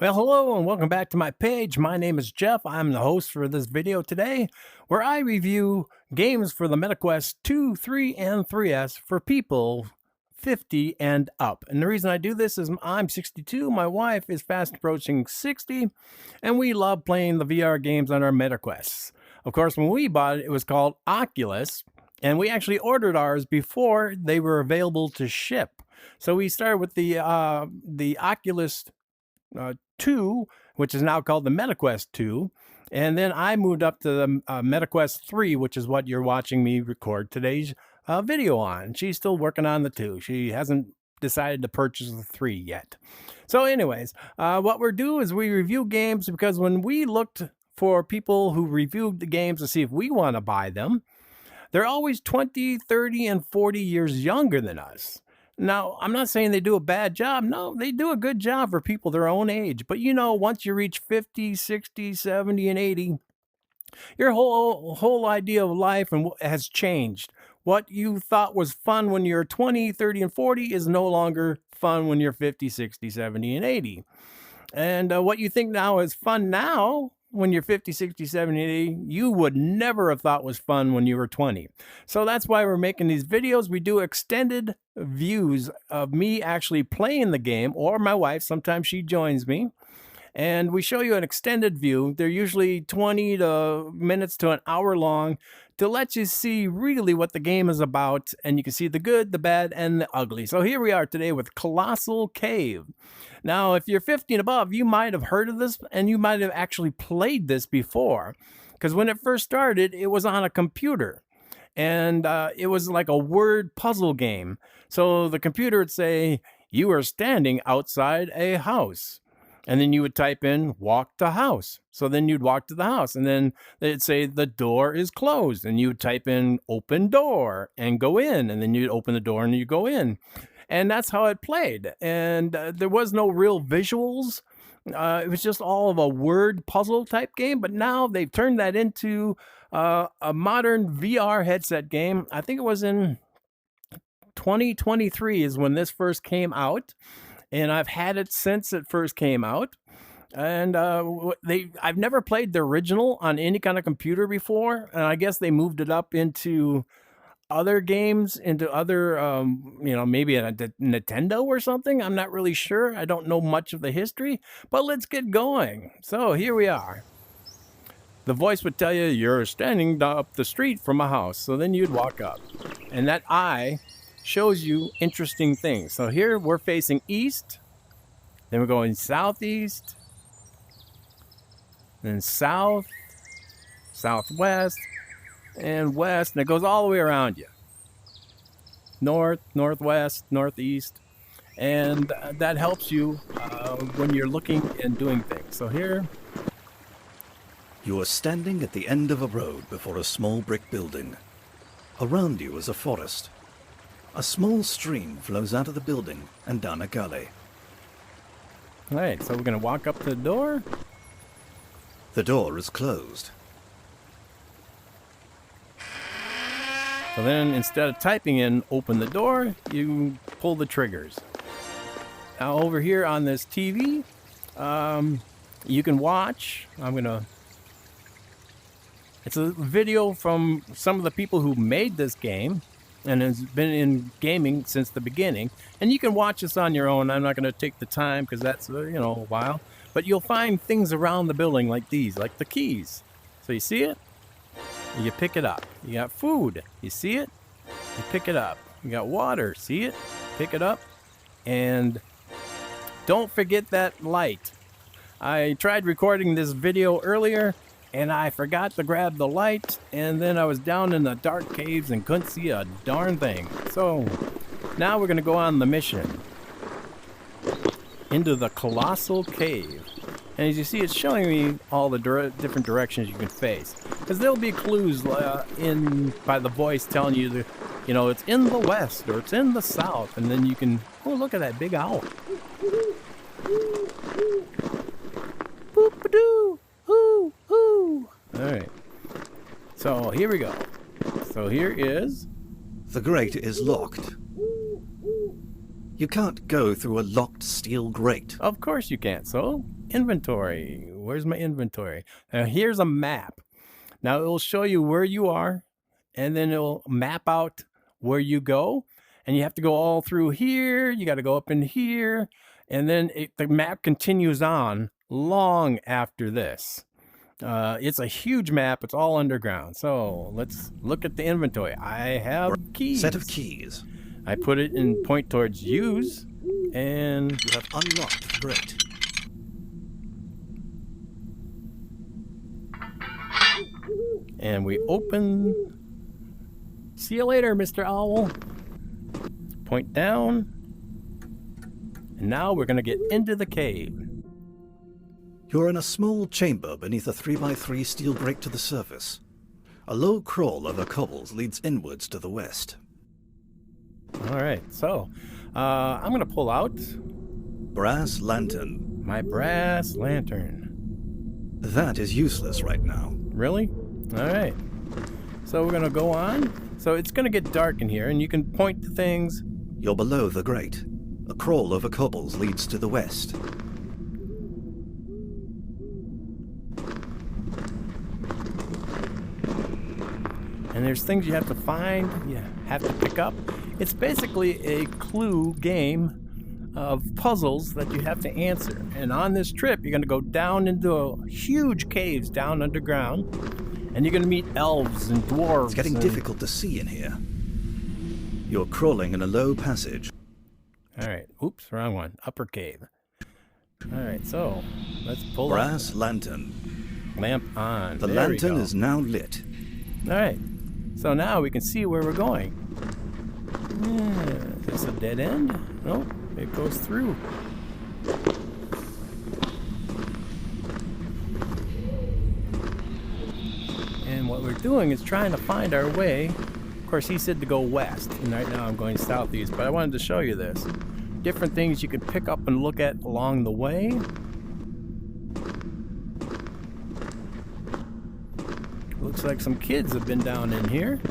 Well, hello and welcome back to my page. My name is Jeff. I'm the host for this video today, where I review games for the MetaQuest 2, 3, and 3S for people 50 and up. And the reason I do this is I'm 62, my wife is fast approaching 60, and we love playing the VR games on our MetaQuests. Of course, when we bought it, it was called Oculus, and we actually ordered ours before they were available to ship. So we started with the Oculus 2, which is now called the MetaQuest 2. And then I moved up to the MetaQuest 3, which is what you're watching me record today's video on. She's still working on the 2. She hasn't decided to purchase the 3 yet. So anyways, what we're doing is we review games because when we looked for people who reviewed the games to see if we want to buy them, they're always 20, 30, and 40 years younger than us. Now, I'm not saying they do a bad job. No, they do a good job for people their own age. But you know, once you reach 50, 60, 70, and 80, your whole idea of life and has changed. What you thought was fun when you're 20, 30, and 40 is no longer fun when you're 50, 60, 70, and 80. And what you think now is fun now, when you're 50, 60, 70, 80, you would never have thought was fun when you were 20. So that's why we're making these videos. We do extended views of me actually playing the game, or my wife, sometimes she joins me. And we show you an extended view. They're usually 20 minutes to an hour long to let you see really what the game is about. And you can see the good, the bad, and the ugly. So here we are today with Colossal Cave. Now, if you're 50 and above, you might have heard of this and you might have actually played this before. Because when it first started, it was on a computer. And it was like a word puzzle game. So the computer would say, you are standing outside a house. And then you would type in walk to house. So then you'd walk to the house, and then they'd say the door is closed, and you would type in open door and go in, and then you'd open the door and you go in. And that's how it played. And there was no real visuals. It was just all of a word puzzle type game. But now they've turned that into a modern VR headset game. I think it was in 2023 is when this first came out. And I've had it since it first came out. And I've never played the original on any kind of computer before. And I guess they moved it up into other games, into other, maybe a Nintendo or something. I'm not really sure. I don't know much of the history, but let's get going. So here we are. The voice would tell you you're standing up the street from a house. So then you'd walk up, and that eye shows you interesting things. So here we're facing east, then we're going southeast, then south, southwest, and west, and it goes all the way around you. North, northwest, northeast, and that helps you when you're looking and doing things. So here, you are standing at the end of a road before a small brick building. Around you is a forest. A small stream flows out of the building and down a gully. All right, so we're going to walk up to the door. The door is closed. So then instead of typing in open the door, you pull the triggers. Now over here on this TV, you can watch. It's a video from some of the people who made this game and has been in gaming since the beginning. And you can watch this on your own. I'm not going to take the time because that's, a while. But you'll find things around the building like these, like the keys. So you see it? You pick it up. You got food. You see it? You pick it up. You got water. See it? Pick it up. And don't forget that light. I tried recording this video earlier, and I forgot to grab the light, and then I was down in the dark caves and couldn't see a darn thing. So now we're going to go on the mission into the Colossal Cave. And as you see, it's showing me all the different directions you can face. Because there'll be clues by the voice telling you, it's in the west or it's in the south. And then you can, oh, look at that big owl. Boop-a-doo. Hoo, hoo. All right. So here we go. So here is... The grate is locked. You can't go through a locked steel grate. Of course you can't. So inventory. Where's my inventory? Now here's a map. Now it will show you where you are, and then it'll map out where you go. And you have to go all through here. You got to go up in here. And then the map continues on long after this. It's a huge map. It's all underground. So let's look at the inventory. I have keys. Set of keys. I put it in point towards use. And You have unlocked the grate. we open. See you later, Mr. Owl. Point down. And now we're going to get into the cave. You're in a small chamber beneath a 3x3 steel grate to the surface. A low crawl over cobbles leads inwards to the west. All right, so I'm going to pull out Brass lantern. my brass lantern. That is useless right now. Really? All right. So we're going to go on. So it's going to get dark in here, and you can point to things. You're below the grate. A crawl over cobbles leads to the west. And there's things you have to find, you have to pick up. It's basically a clue game of puzzles that you have to answer. And on this trip, you're going to go down into huge caves down underground, and you're going to meet elves and dwarves. It's getting difficult to see in here. You're crawling in a low passage. All right. Oops, wrong one. Upper cave. All right, so let's pull Brass lantern. lamp on. The There we lantern go. is now lit. All right. So now we can see where we're going. Is this a dead end? Nope, it goes through. And what we're doing is trying to find our way. Of course, he said to go west, and right now I'm going southeast, but I wanted to show you this. Different things you can pick up and look at along the way. Looks like some kids have been down in here.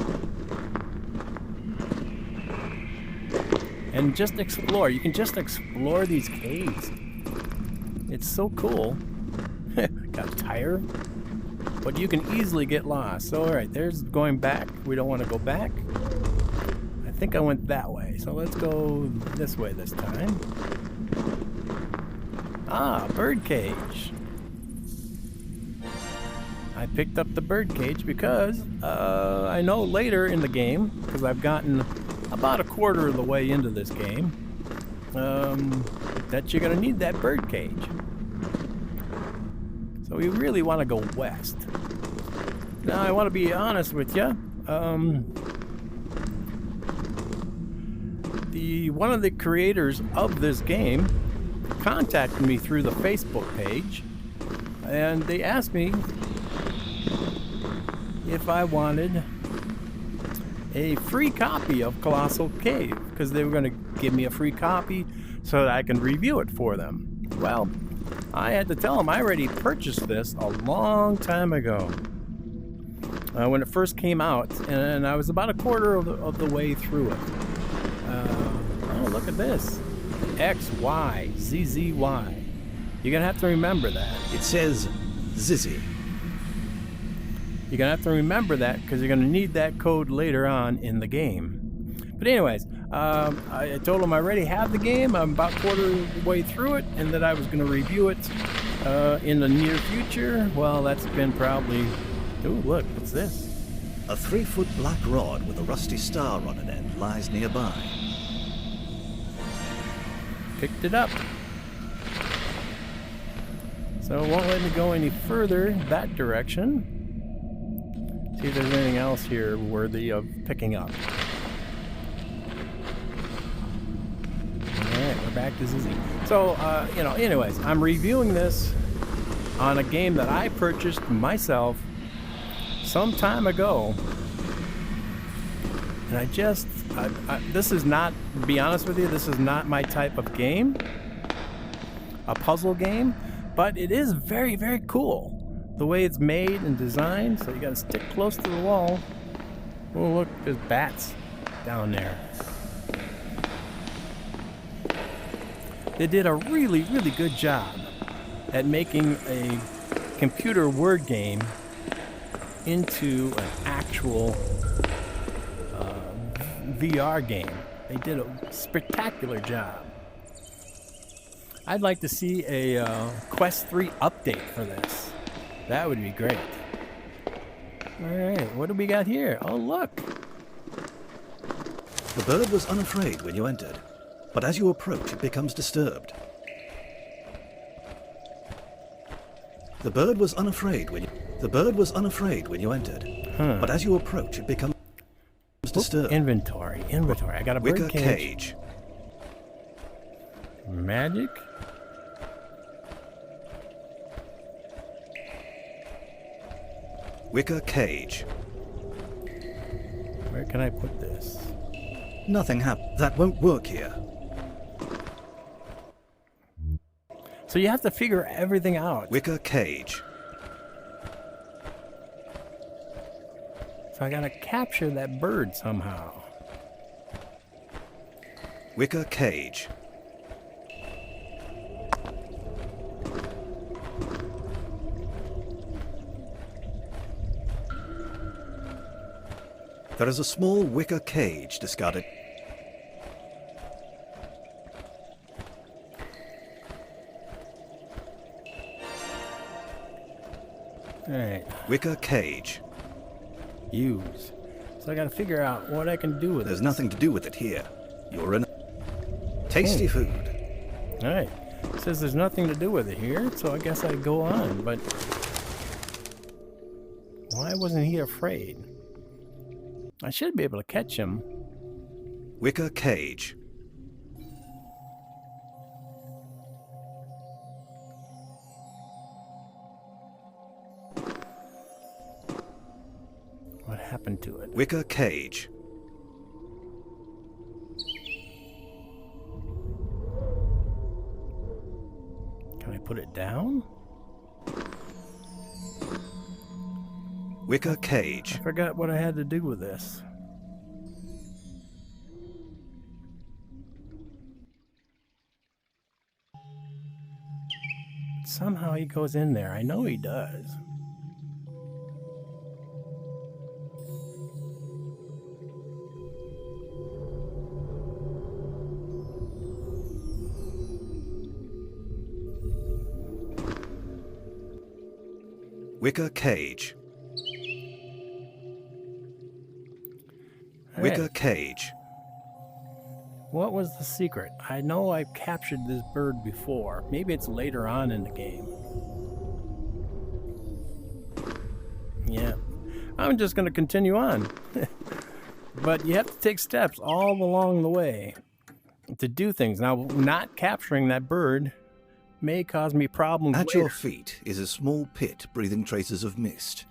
And just explore. You can just explore these caves. It's so cool. Got a tire. But you can easily get lost. So, alright, there's going back. We don't want to go back. I think I went that way. So let's go this way this time. Ah, bird cage. I picked up the bird cage because I know later in the game, because I've gotten about a quarter of the way into this game, that you're going to need that bird cage. So we really want to go west. Now I want to be honest with you. One of the creators of this game contacted me through the Facebook page, and they asked me if I wanted a free copy of Colossal Cave, because they were going to give me a free copy so that I can review it for them. Well, I had to tell them I already purchased this a long time ago when it first came out, and I was about a quarter of the way through it. Oh, look at this. X, Y, Z, Z, Y. You're going to have to remember that. It says Zizzy. You're going to have to remember that because you're going to need that code later on in the game. But anyways, I told them I already have the game. I'm about quarter of the way through it, and that I was going to review it in the near future. Well, that's been probably... Ooh, look, what's this? A 3-foot black rod with a rusty star on an end lies nearby. Picked it up. So it won't let me go any further that direction. See if there's anything else here worthy of picking up. Alright, we're back to Zizzy. So, anyways, I'm reviewing this on a game that I purchased myself some time ago. And this is not, to be honest with you, this is not my type of game. A puzzle game. But it is very, very cool. The way it's made and designed, so you gotta stick close to the wall. Oh, look, there's bats down there. They did a really, really good job at making a computer word game into an actual VR game. They did a spectacular job. I'd like to see a Quest 3 update for this. That would be great. Alright, what do we got here? Oh, look. The bird was unafraid when you entered, but as you approach it becomes disturbed. The bird was unafraid when you entered, but as you approach it becomes disturbed. Inventory. I got a Wicker bird cage. Magic? Wicker cage. Where can I put this? Nothing happened. That won't work here. So you have to figure everything out. Wicker cage. So I gotta capture that bird somehow. Wicker cage. There is a small wicker cage discarded. Alright. Wicker cage. Use. So I gotta figure out what I can do with it. There's nothing to do with it here. You're in. Tasty food. Alright. It says there's nothing to do with it here, so I guess I go on, but why wasn't he afraid? I should be able to catch him. Wicker cage. What happened to it? Wicker cage. Can I put it down? Wicker cage. I forgot what I had to do with this. Somehow he goes in there. I know he does. Wicker cage. Wicker cage. What was the secret? I know I've captured this bird before. Maybe it's later on in the game. Yeah. I'm just going to continue on. But you have to take steps all along the way to do things. Now, not capturing that bird may cause me problems At later. your feet is a small pit breathing traces of mist.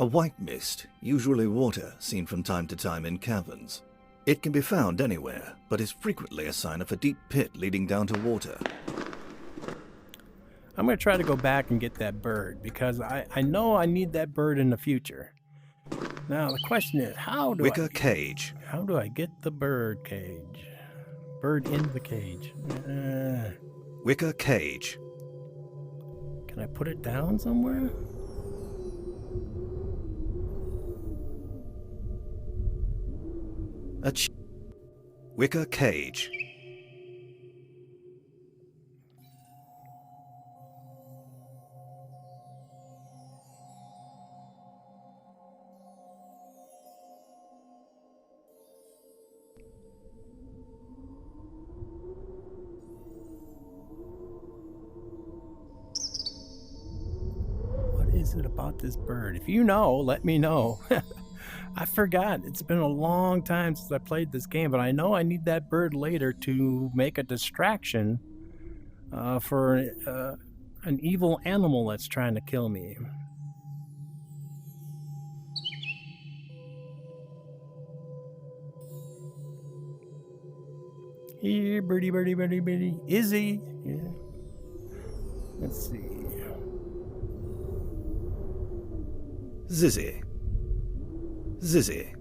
A white mist, usually water, seen from time to time in caverns. It can be found anywhere, but is frequently a sign of a deep pit leading down to water. I'm going to try to go back and get that bird because I know I need that bird in the future. Now, the question is, how do Wicker cage. How do I get the bird cage? Bird in the cage. Wicker cage. Can I put it down somewhere? Wicker cage. What is it about this bird? If you know, let me know. I forgot. It's been a long time since I played this game, but I know I need that bird later to make a distraction for an evil animal that's trying to kill me. Here, birdie, birdie, birdie, birdie. Izzy. Yeah. Let's see. Zizzy. Zizzy.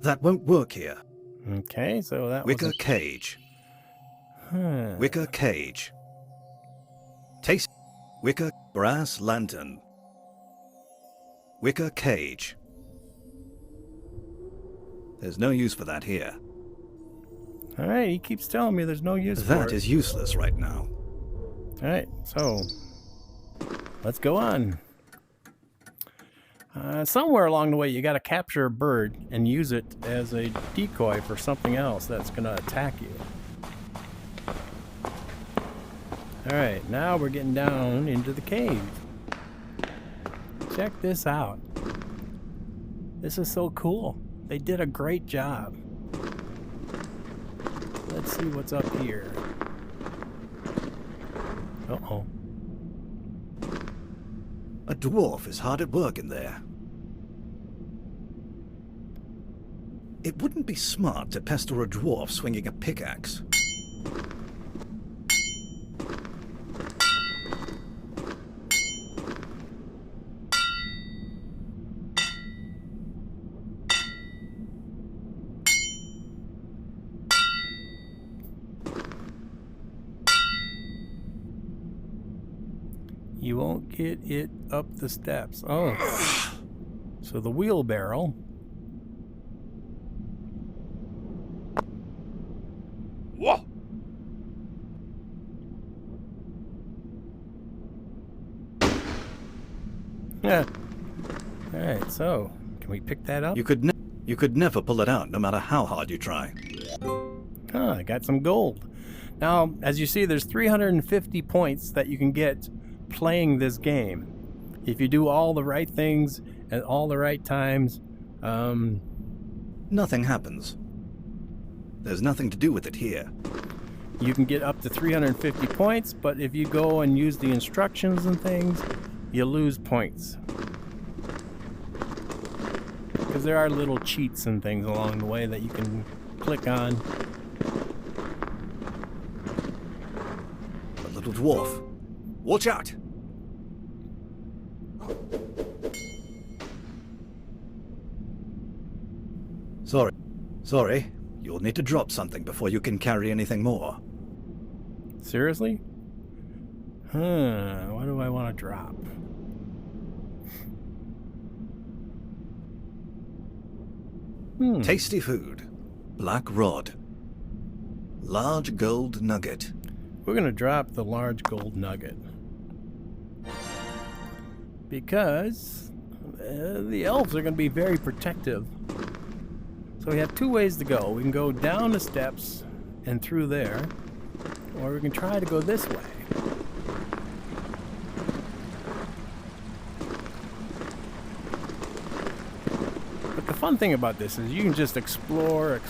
That won't work here. Okay, so that Wicker was cage. Huh. Wicker cage. Taste. Wicker brass lantern. Wicker cage. There's no use for that here. Alright, he keeps telling me there's no use for it. That is useless right now. Alright, so let's go on. Somewhere along the way, you got to capture a bird and use it as a decoy for something else that's going to attack you. Alright, now we're getting down into the cave. Check this out. This is so cool. They did a great job. Let's see what's up here. Uh-oh. A dwarf is hard at work in there. It wouldn't be smart to pester a dwarf swinging a pickaxe. You won't get it up the steps. Oh. So the wheelbarrow. Whoa! Yeah. Alright, so can we pick that up? You could never pull it out, no matter how hard you try. Ah, I got some gold. Now, as you see, there's 350 points that you can get playing this game. If you do all the right things at all the right times, Nothing happens. There's nothing to do with it here. you can get up to 350 points, but if you go and use the instructions and things, you lose points. Because there are little cheats and things along the way that you can click on. A little dwarf. Watch out! Sorry. You'll need to drop something before you can carry anything more. Seriously? What do I want to drop? Tasty food. Black rod. Large gold nugget. We're going to drop the large gold nugget. Because the elves are going to be very protective. So we have two ways to go. We can go down the steps and through there, or we can try to go this way. But the fun thing about this is you can just explore,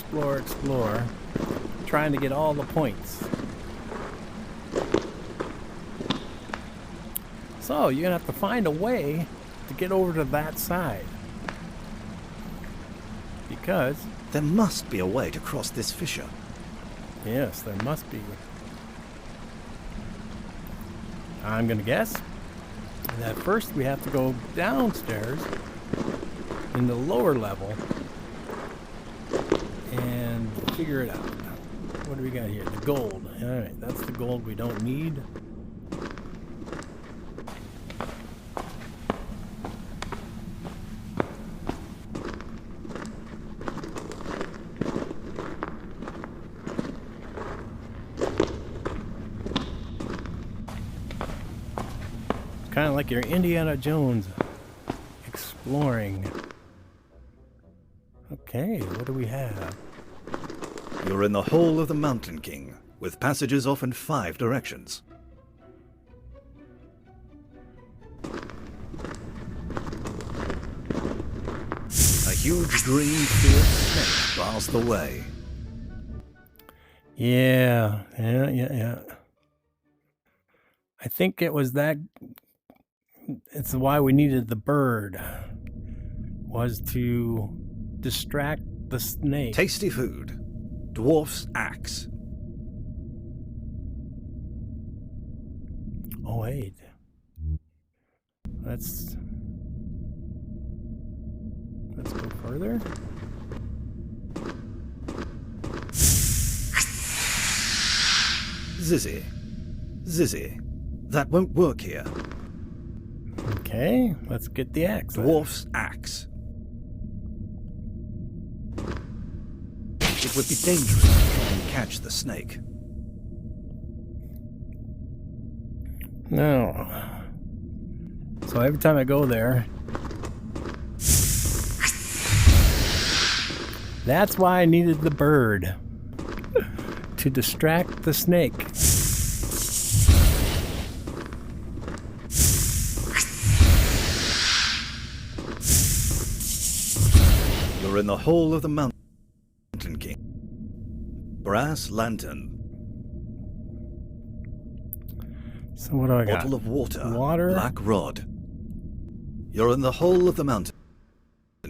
trying to get all the points. So you're going to have to find a way to get over to that side. Because there must be a way to cross this fissure. Yes, there must be. I'm going to guess that first we have to go downstairs in the lower level and figure it out. What do we got here? The gold. Alright, that's the gold we don't need. Kind of like your Indiana Jones exploring. Okay, what do we have? You're in the Hall of the Mountain King, with passages off in 5 directions. A huge green fierce snake bars the way. Yeah. I think it was that. It's why we needed the bird, was to distract the snake. Tasty food. Dwarf's axe. Oh wait, let's go further. Zizzy. That won't work here. Okay, let's get the axe. Dwarf's axe. It would be dangerous to try and catch the snake. No. So every time I go there, that's why I needed the bird. To distract the snake. You're in the hall of the Mountain King. Brass lantern. So what do I got? Bottle of water. Water. Black rod. You're in the hall of the Mountain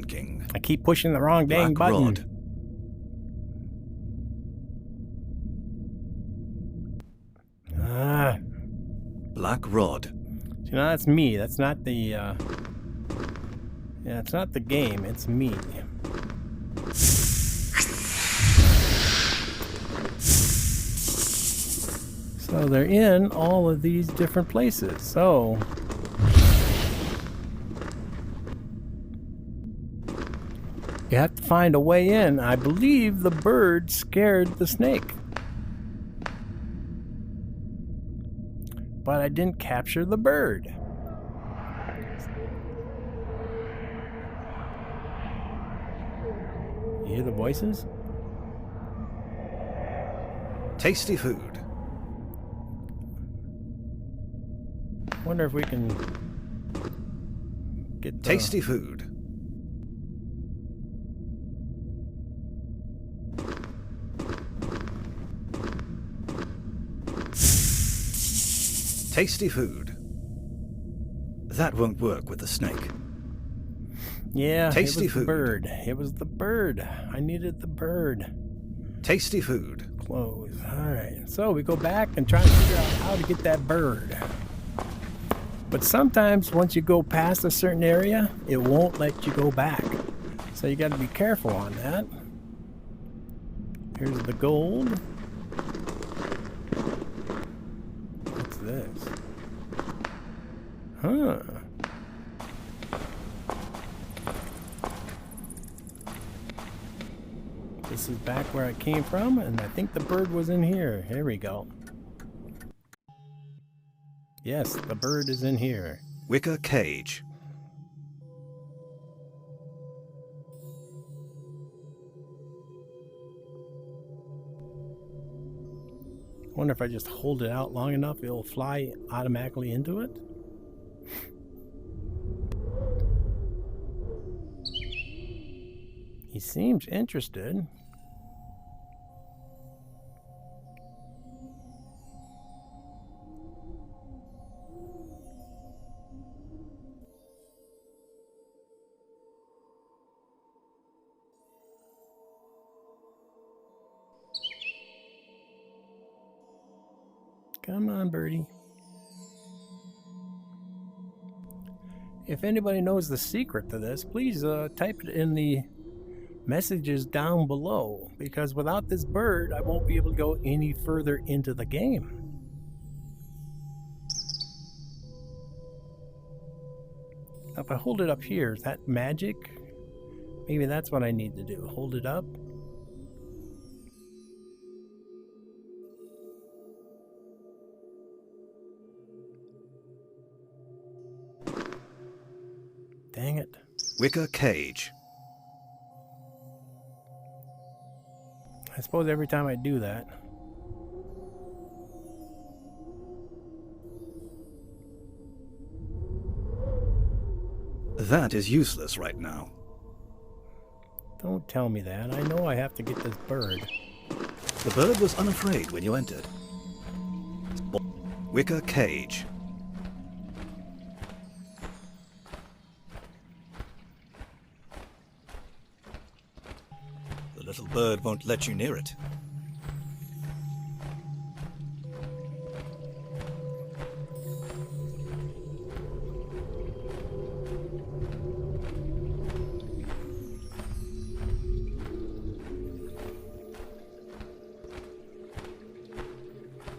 King. I keep pushing the wrong dang Black button. rod. Ah. Black rod. You know, that's me. That's not the, yeah, it's not the game. It's me. So they're in all of these different places. So you have to find a way in. I believe the bird scared the snake. But I didn't capture the bird. You hear the voices? Tasty food. Wonder if we can get the... Tasty food. Tasty food. That won't work with the snake. Yeah, Tasty it was food. the bird. It was the bird. I needed the bird. Tasty food. Close. Alright, so we go back and try to figure out how to get that bird. But sometimes once you go past a certain area, it won't let you go back. So you got to be careful on that. Here's the gold. What's this? Huh. This is back where I came from, and I think the bird was in here. Here we go. Yes, the bird is in here. Wicker cage. Wonder if I just hold it out long enough, it'll fly automatically into it. He seems interested. Come on, birdie. If anybody knows the secret to this, please type it in the messages down below, because without this bird, I won't be able to go any further into the game. If I hold it up here, is that magic? Maybe that's what I need to do. Hold it up. Dang it. Wicker cage. I suppose every time I do that. That is useless right now. Don't tell me that. I know I have to get this bird. The bird was unafraid when you entered. Wicker cage. The little bird won't let you near it.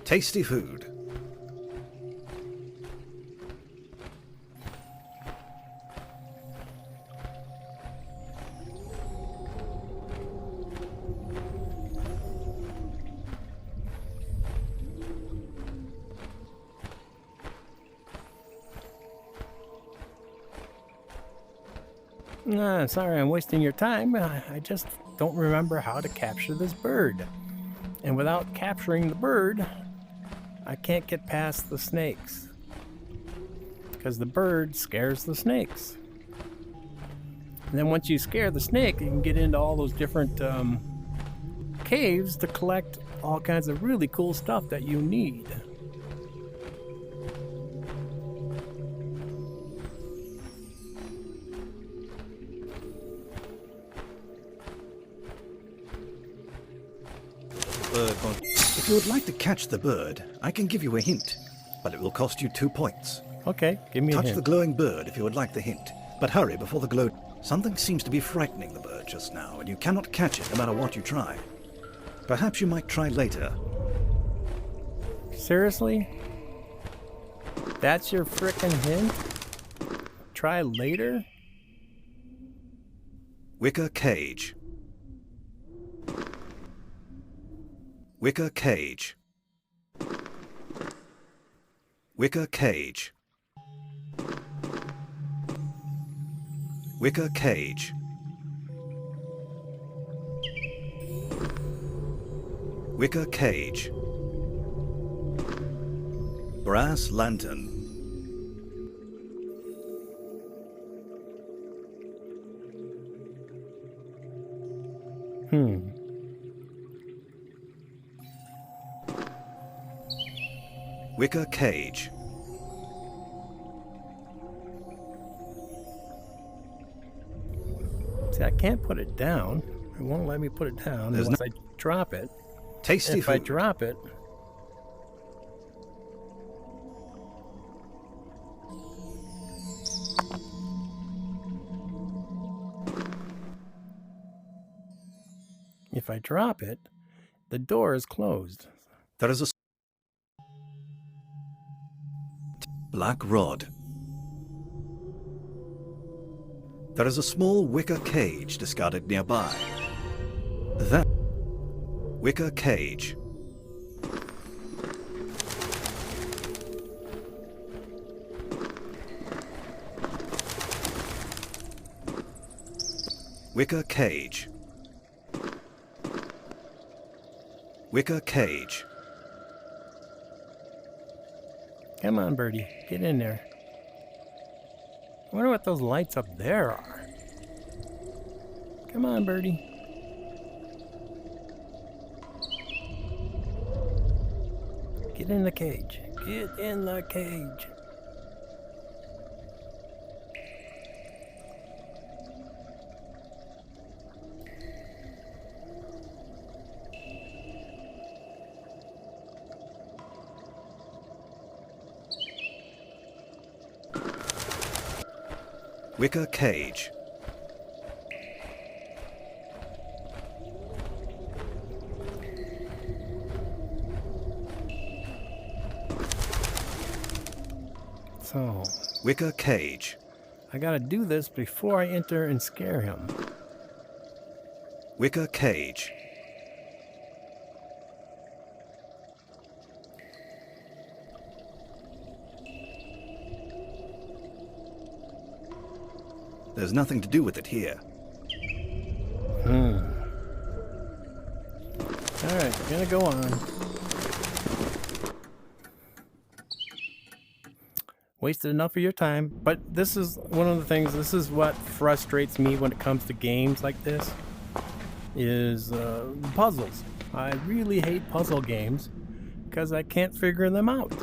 Tasty food. Sorry I'm wasting your time. I just don't remember how to capture this bird. And without capturing the bird, I can't get past the snakes. Because the bird scares the snakes. And then once you scare the snake, you can get into all those different caves to collect all kinds of really cool stuff that you need. If you would like to catch the bird, I can give you a hint, but it will cost you 2 points. Okay, give me a hint. Touch the glowing bird if you would like the hint, but hurry before the glow... Something seems to be frightening the bird just now, and you cannot catch it no matter what you try. Perhaps you might try later. Seriously? That's your frickin' hint? Try later? Wicker cage. Wicker cage. Wicker cage. Wicker cage. Wicker cage. Brass lantern. Wicker cage. See, I can't put it down. It won't let me put it down There's unless I drop it. Tasty If food. I drop it... If I drop it, the door is closed. There is a black rod. There is a small wicker cage discarded nearby. That wicker cage. Wicker cage. Wicker cage. Come on, birdie. Get in there. I wonder what those lights up there are. Come on, birdie. Get in the cage. Get in the cage. Wicker cage. So, Wicker cage. I gotta do this before I enter and scare him. Wicker cage. There's nothing to do with it here. Alright, gonna go on. Wasted enough of your time, but this is one of the things, this is what frustrates me when it comes to games like this, is puzzles. I really hate puzzle games because I can't figure them out.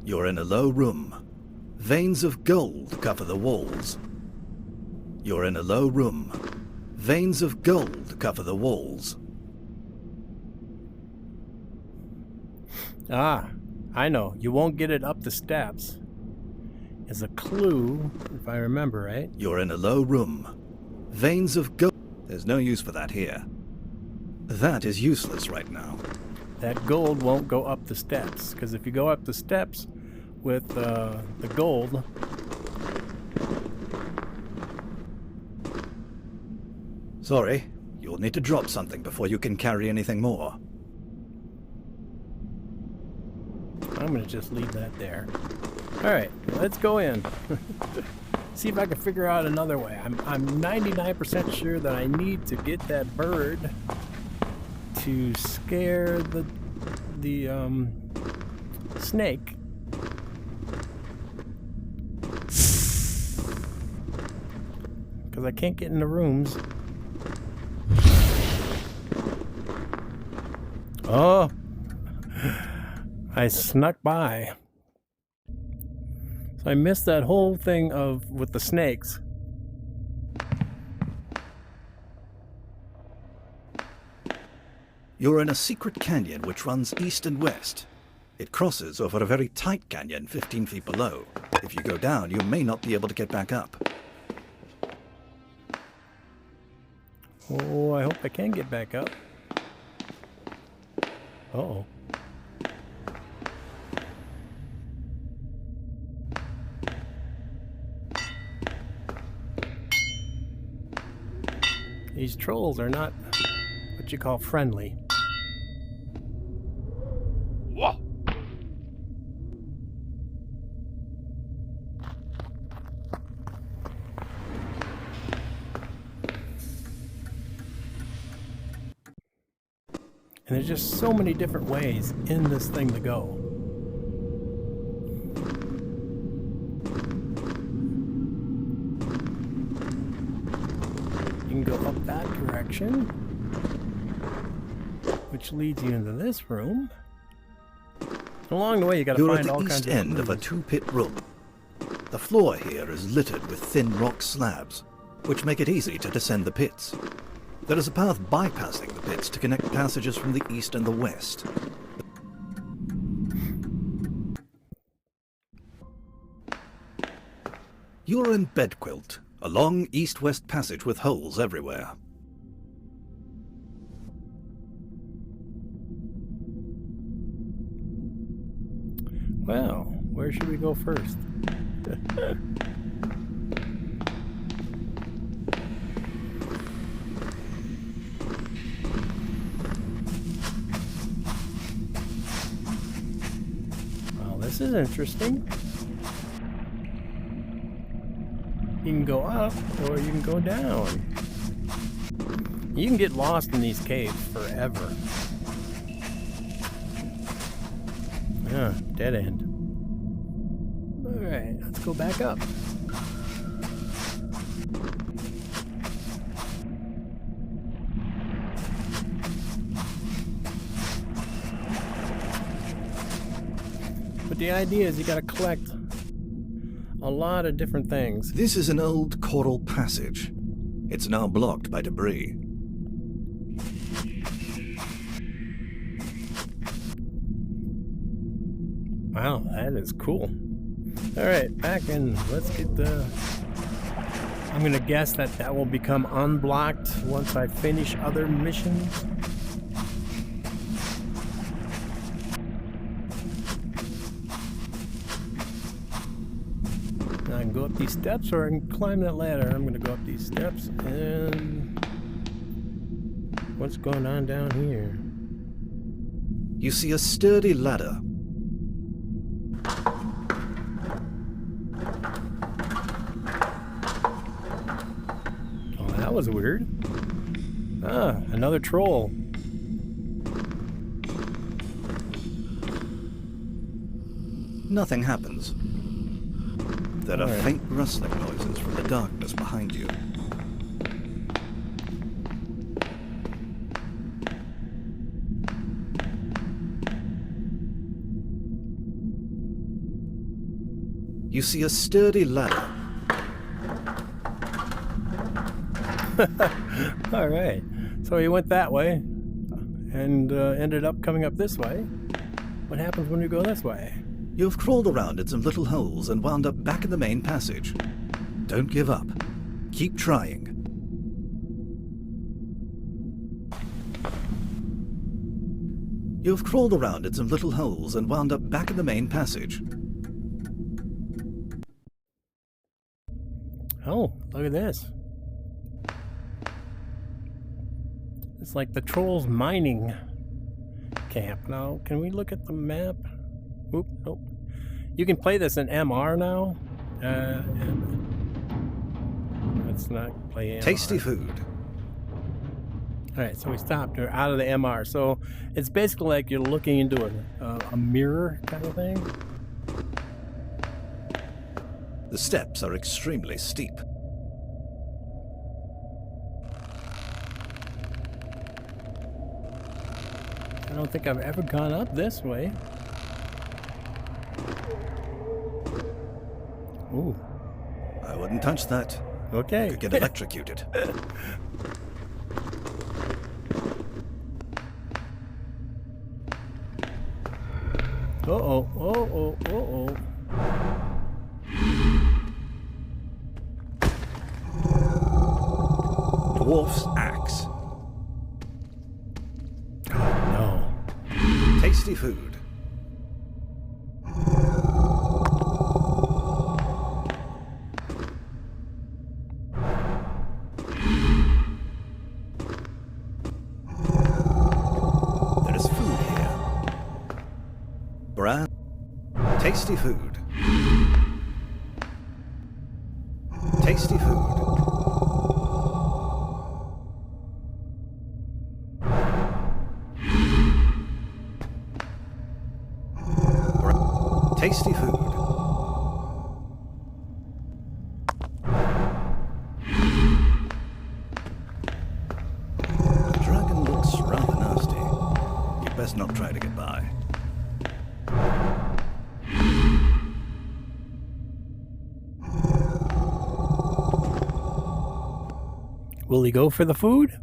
You're in a low room. Veins of gold cover the walls. You're in a low room. Veins of gold cover the walls. Ah, I know. You won't get it up the steps. Is a clue, if I remember right. You're in a low room. Veins of gold. There's no use for that here. That is useless right now. That gold won't go up the steps, because if you go up the steps with the gold, Sorry, you'll need to drop something before you can carry anything more. I'm going to just leave that there. Alright, let's go in. See if I can figure out another way. I'm 99% sure that I need to get that bird to scare the snake. Because I can't get in the rooms. Oh! I snuck by. So I missed that whole thing with the snakes. You're in a secret canyon which runs east and west. It crosses over a very tight canyon 15 feet below. If you go down, you may not be able to get back up. Oh, I hope I can get back up. Uh-oh. These trolls are not what you call friendly. Whoa. And there's just so many different ways in this thing to go. You can go up that direction, which leads you into this room. Along the way, you got to find all kinds of You're at the east end of a two-pit room. The floor here is littered with thin rock slabs, which make it easy to descend the pits. There is a path bypassing the pits to connect passages from the east and the west. You're in Bedquilt, a long east-west passage with holes everywhere. Well, where should we go first? Well, this is interesting. You can go up or you can go down. You can get lost in these caves forever. Yeah, dead end. Alright, let's go back up. But the idea is you gotta collect a lot of different things. This is an old coral passage. It's now blocked by debris. Wow, that is cool. Alright, back in. Let's get the... I'm gonna guess that will become unblocked once I finish other missions. I can go up these steps or I can climb that ladder. I'm gonna go up these steps and... What's going on down here? You see a sturdy ladder. That was weird. Ah, another troll. Nothing happens. There are All right. faint rustling noises from the darkness behind you. You see a sturdy ladder. All right. So he went that way and ended up coming up this way. What happens when you go this way? You've crawled around in some little holes and wound up back in the main passage. Don't give up. Keep trying. You've crawled around in some little holes and wound up back in the main passage. Oh, look at this. It's like the trolls mining camp. Now, can we look at the map? Oop, nope. You can play this in MR now. Let's not play MR. Tasty food. Alright, so we stopped. We're out of the MR. So it's basically like you're looking into a mirror kind of thing. The steps are extremely steep. I don't think I've ever gone up this way. Ooh. I wouldn't touch that. Okay. Could get electrocuted. Uh-oh. Uh-oh. Uh-oh. Dwarf's axe. No. Tasty food. There is food here. Brand. Tasty food. Tasty food. Tasty food. The dragon looks rather nasty. You'd best not try to get by. Will he go for the food?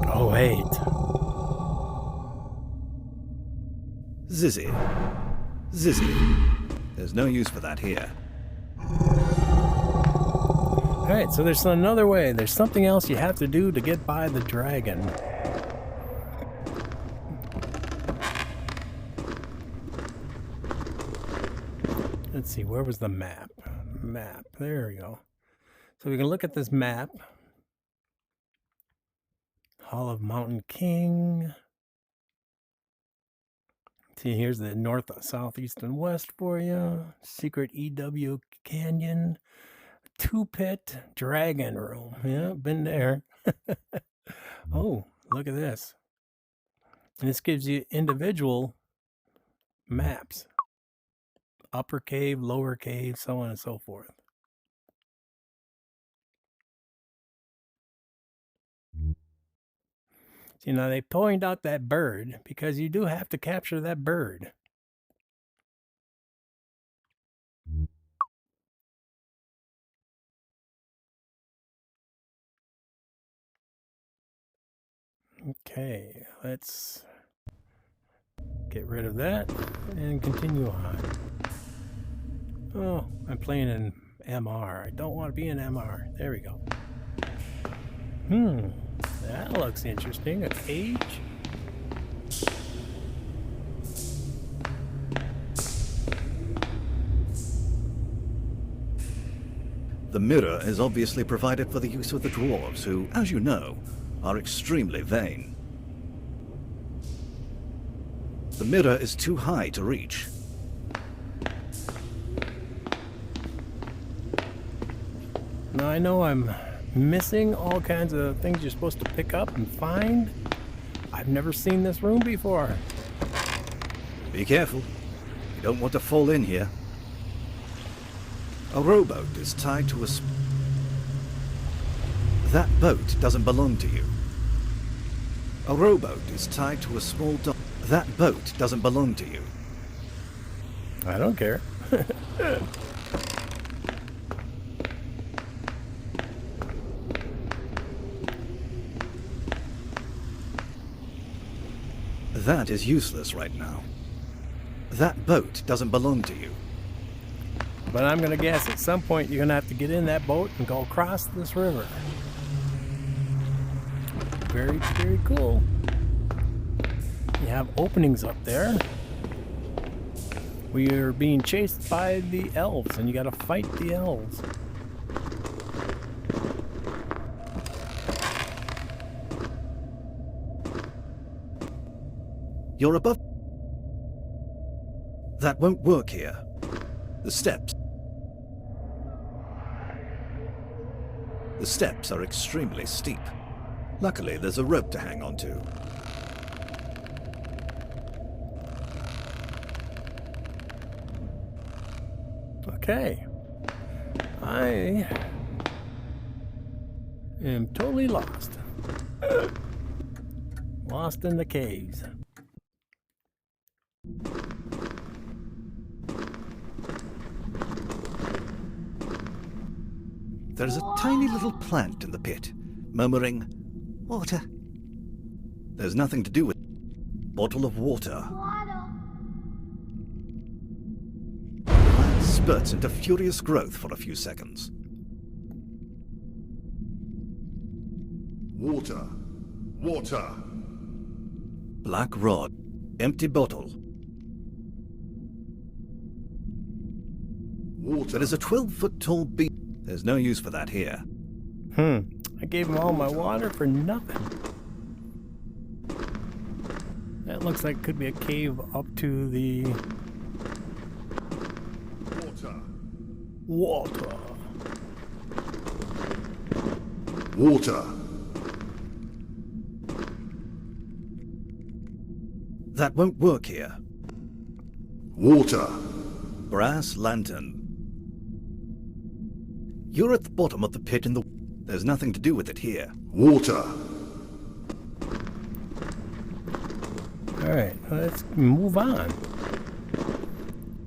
Oh, wait. Zizzy. Zizzy. There's no use for that here. Alright, so there's another way. There's something else you have to do to get by the dragon. Let's see, where was the map? Map, there we go. So we can look at this map. Hall of Mountain King. See, here's the north, south, east, and west for you. Secret EW Canyon. Two-pit dragon room. Yeah, been there. Oh, look at this. And this gives you individual maps. Upper cave, lower cave, so on and so forth. See, now they point out that bird because you do have to capture that bird. Okay, let's get rid of that and continue on. Oh, I'm playing in MR. I don't want to be in MR. There we go. That looks interesting. A cage. The mirror is obviously provided for the use of the dwarves, who, as you know, are extremely vain. The mirror is too high to reach. Now I know I'm missing all kinds of things you're supposed to pick up and find. I've never seen this room before. Be careful. You don't want to fall in here. A rowboat is tied to a... That boat doesn't belong to you. A rowboat is tied to a small dock. That boat doesn't belong to you. I don't care. That is useless right now. That boat doesn't belong to you. But I'm going to guess at some point you're going to have to get in that boat and go across this river. Very, very cool. You have openings up there. We are being chased by the elves, and you got to fight the elves. You're above. That won't work here. The steps. The steps are extremely steep. Luckily, there's a rope to hang onto. Okay. I am totally lost. Lost in the caves. There's a tiny little plant in the pit, murmuring, "Water." There's nothing to do with it. Bottle of water. The plant spurts into furious growth for a few seconds. Water. Water. Black rod. Empty bottle. Water. There is a 12-foot tall beam. There's no use for that here. I gave him all my water for nothing. That looks like it could be a cave up to the Water. water. Water. That won't work here. Water. Brass lantern. You're at the bottom of the pit in the... There's nothing to do with it here. Water. Alright, let's move on.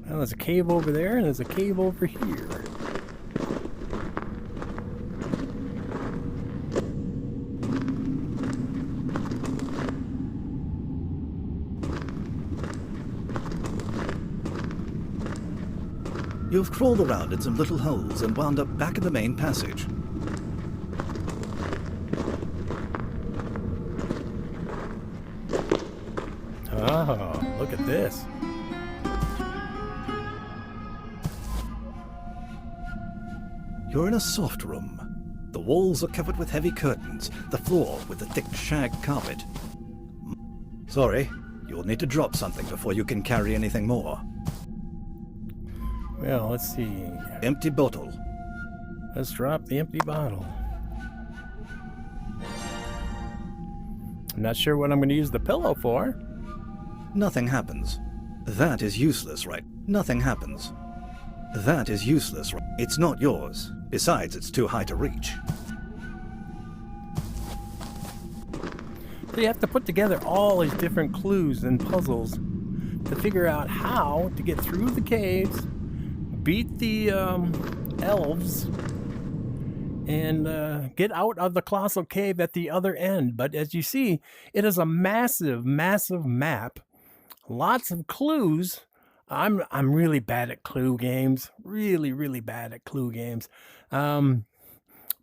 Well, there's a cave over there and there's a cave over here. You've crawled around in some little holes and wound up back in the main passage. Oh, look at this. You're in a soft room. The walls are covered with heavy curtains, the floor with a thick shag carpet. Sorry, you'll need to drop something before you can carry anything more. Well, let's see. Empty bottle. Let's drop the empty bottle. I'm not sure what I'm going to use the pillow for. Nothing happens. That is useless, right? Nothing happens. That is useless, right? It's not yours. Besides, it's too high to reach. So you have to put together all these different clues and puzzles to figure out how to get through the caves, beat the elves, and get out of the Colossal Cave at the other end. But as you see, it is a massive, massive map. Lots of clues. I'm really bad at clue games. Really, really bad at clue games. But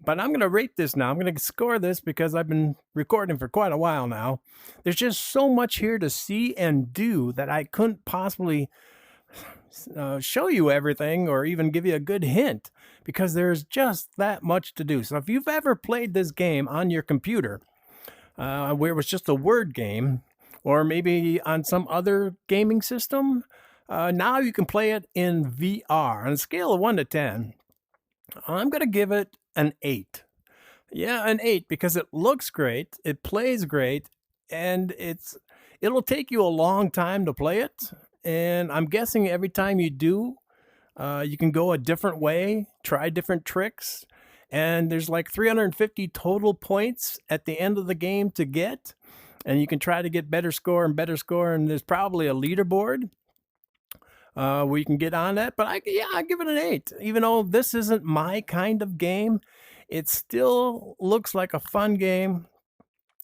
I'm going to rate this now. I'm going to score this because I've been recording for quite a while now. There's just so much here to see and do that I couldn't possibly show you everything or even give you a good hint because there's just that much to do. So if you've ever played this game on your computer where it was just a word game or maybe on some other gaming system, now you can play it in VR. On a scale of 1 to 10, I'm going to give it an 8. Yeah, an 8 because it looks great, it plays great, and it'll take you a long time to play it. And I'm guessing every time you do, you can go a different way, try different tricks, and there's like 350 total points at the end of the game to get, and you can try to get better score, and there's probably a leaderboard where you can get on that. But I give it an 8. Even though this isn't my kind of game, it still looks like a fun game.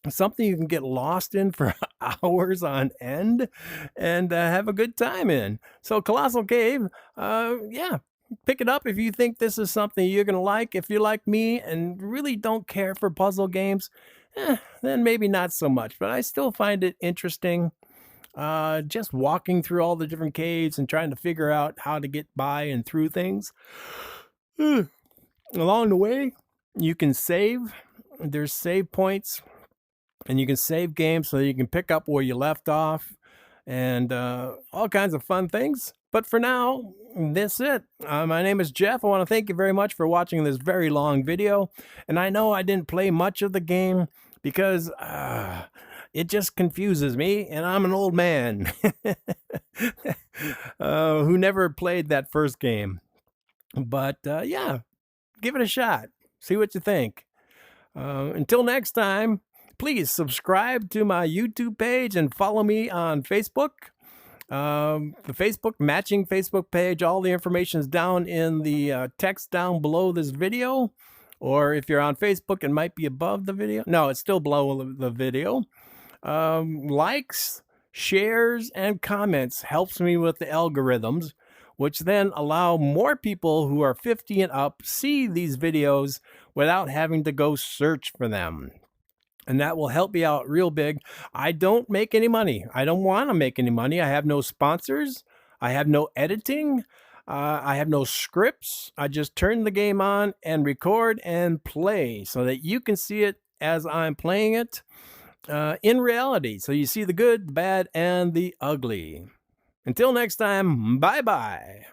Something you can get lost in for hours on end and have a good time in. So Colossal Cave, yeah, pick it up if you think this is something you're going to like. If you're like me and really don't care for puzzle games, then maybe not so much. But I still find it interesting. Just walking through all the different caves and trying to figure out how to get by and through things. Along the way, you can save. There's save points. And you can save games so you can pick up where you left off. and all kinds of fun things. But for now, that's it. My name is Jeff. I want to thank you very much for watching this very long video. And I know I didn't play much of the game because it just confuses me, and I'm an old man who never played that first game. But yeah, give it a shot. See what you think. Until next time, please subscribe to my YouTube page and follow me on Facebook. The Facebook matching Facebook page, all the information is down in the text down below this video. Or if you're on Facebook, it might be above the video. No, it's still below the video. Likes, shares, and comments helps me with the algorithms, which then allow more people who are 50 and up see these videos without having to go search for them. And that will help me out real big. I don't make any money. I don't want to make any money. I have no sponsors. I have no editing. I have no scripts. I just turn the game on and record and play so that you can see it as I'm playing it in reality. So you see the good, the bad, and the ugly. Until next time, bye-bye.